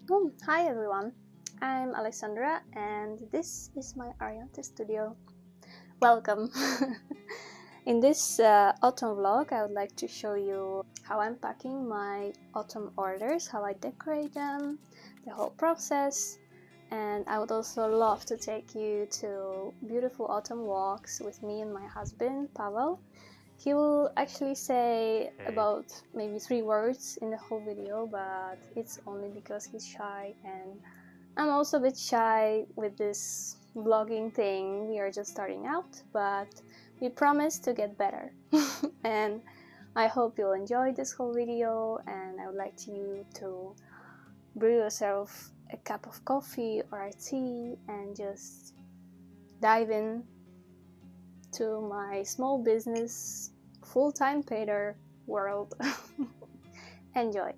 Hi everyone, I'm Alexandra and this is my Ariante studio. Welcome! In this autumn vlog I would like to show you how I'm packing my autumn orders, how I decorate them, the whole process, and I would also love to take you to beautiful autumn walks with me and my husband, Pavel. He will actually say about maybe 3 words in the whole video, but it's only because he's shy and I'm also a bit shy with this vlogging thing. We are just starting out, but we promise to get better. And I hope you'll enjoy this whole video, and I would like you to brew yourself a cup of coffee or a tea and just dive in to my small business full-time painter world. Enjoy!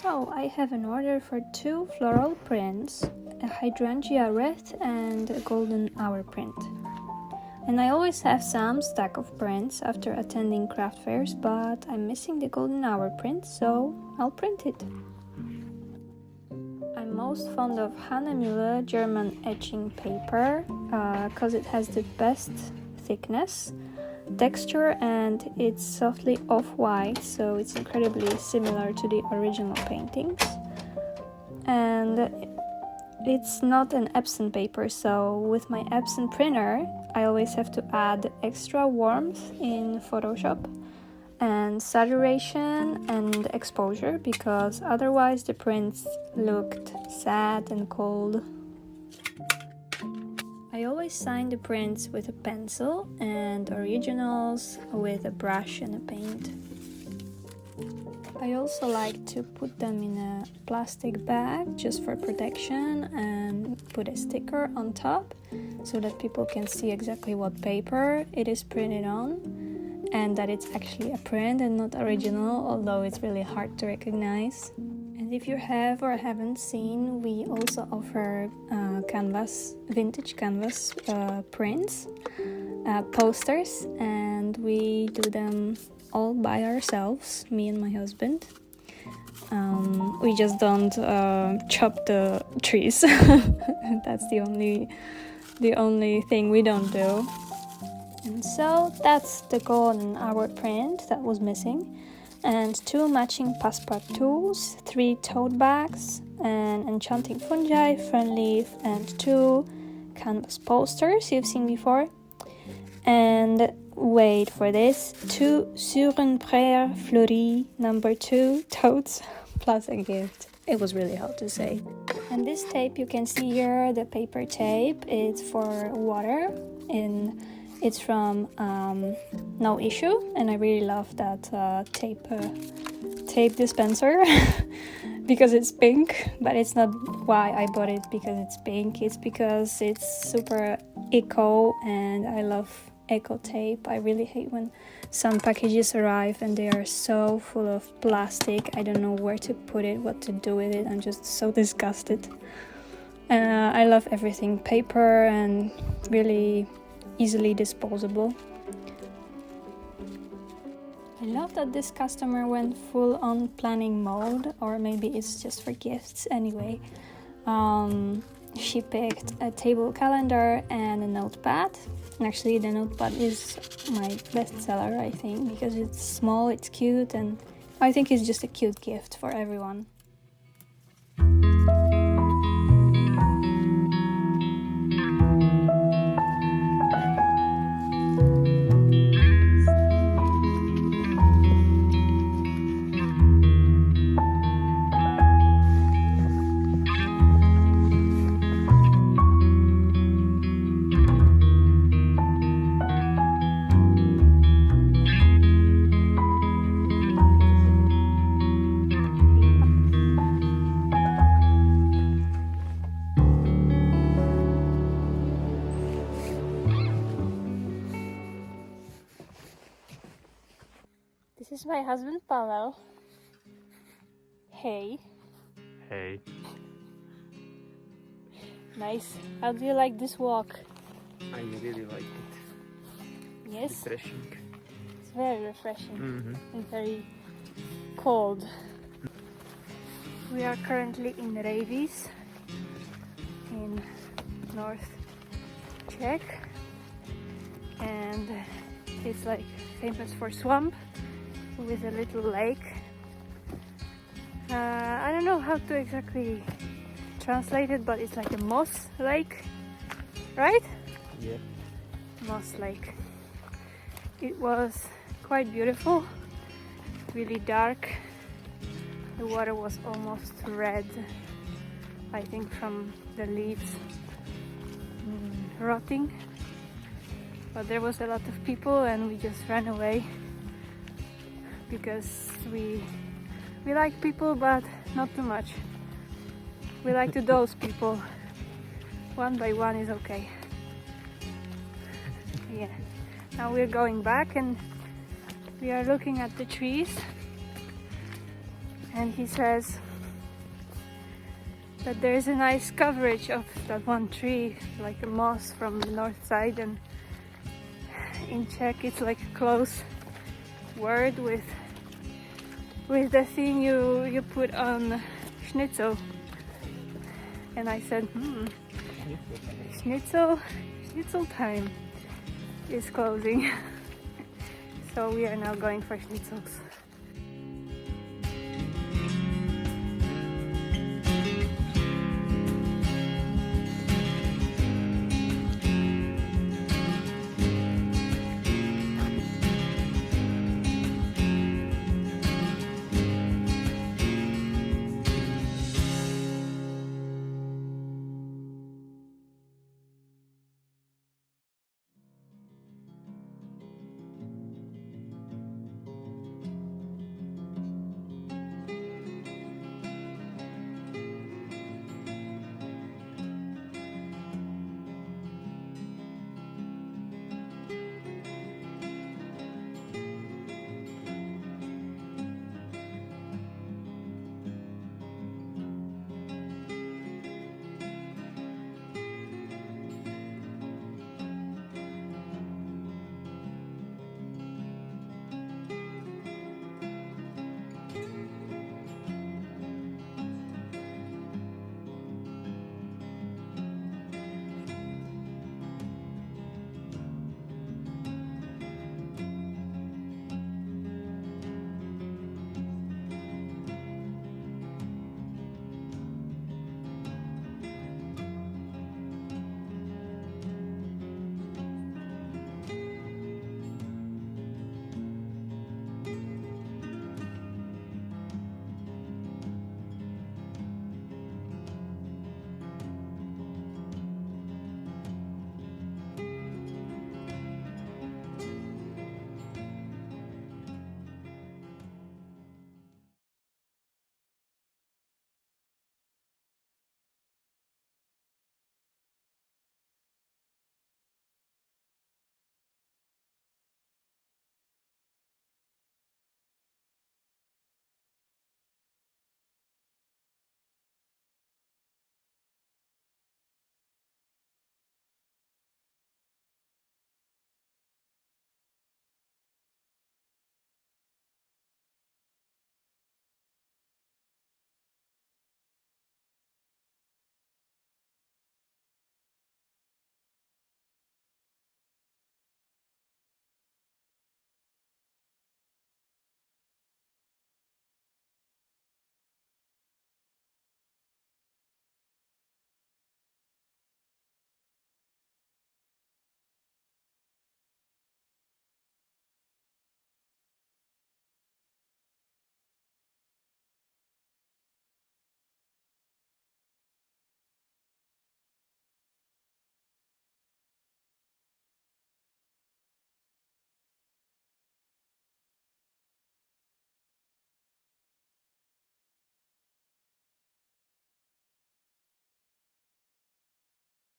So I have an order for 2 floral prints, a hydrangea red and a golden hour print. And I always have some stack of prints after attending craft fairs, but I'm missing the golden hour print, so I'll print it. I'm most fond of Hahnemühle German etching paper because it has the best thickness, texture, and it's softly off-white, so it's incredibly similar to the original paintings. And it's not an Epson paper, so with my Epson printer I always have to add extra warmth in Photoshop and saturation and exposure, because otherwise the prints looked sad and cold. I always sign the prints with a pencil and originals with a brush and a paint. I also like to put them in a plastic bag just for protection and put a sticker on top so that people can see exactly what paper it is printed on and that it's actually a print and not original, although it's really hard to recognize. And if you have or haven't seen, we also offer vintage canvas prints, posters, and we do them all by ourselves, me and my husband. We just don't chop the trees. That's the only thing we don't do. And so that's the golden hour print that was missing. And 2 matching passepartouts, 3 tote bags, an enchanting fungi, fern leaf, and 2 canvas posters you've seen before. And wait for this, 2 Sur une Prairie Fleurie number 2 totes plus a gift. It was really hard to say. And this tape you can see here, the paper tape, it's for water, and it's from No Issue, and I really love that tape dispenser because it's pink, but it's not why I bought it because it's pink, it's because it's super eco, and I love eco tape. I really hate when some packages arrive and they are so full of plastic. I don't know where to put it, what to do with it. I'm just so disgusted. I love everything paper and really easily disposable. I love that this customer went full on planning mode, or maybe it's just for gifts anyway. She picked a table calendar and a notepad, Actually, the notepad is my best seller, I think, because it's small, it's cute, and I think it's just a cute gift for everyone. This is my husband Pavel. Hey. Hey. Nice. How do you like this walk? I really like it. Yes? Refreshing. It's very refreshing and very cold. We are currently in Ravis in North Czech, and it's like famous for swamp with a little lake. I don't know how to exactly translate it, but it's like a moss lake, right? Yeah. Moss lake. It was quite beautiful, really dark. The water was almost red, I think from the leaves rotting. But there was a lot of people and we just ran away because we like people, but not too much. We like to dose people. One by one is okay. Yeah. Now we're going back and we are looking at the trees, and he says that there is a nice coverage of that one tree, like a moss from the north side, and in Czech it's like a close word with the thing you put on schnitzel. And I said, schnitzel time is closing. So we are now going for schnitzels.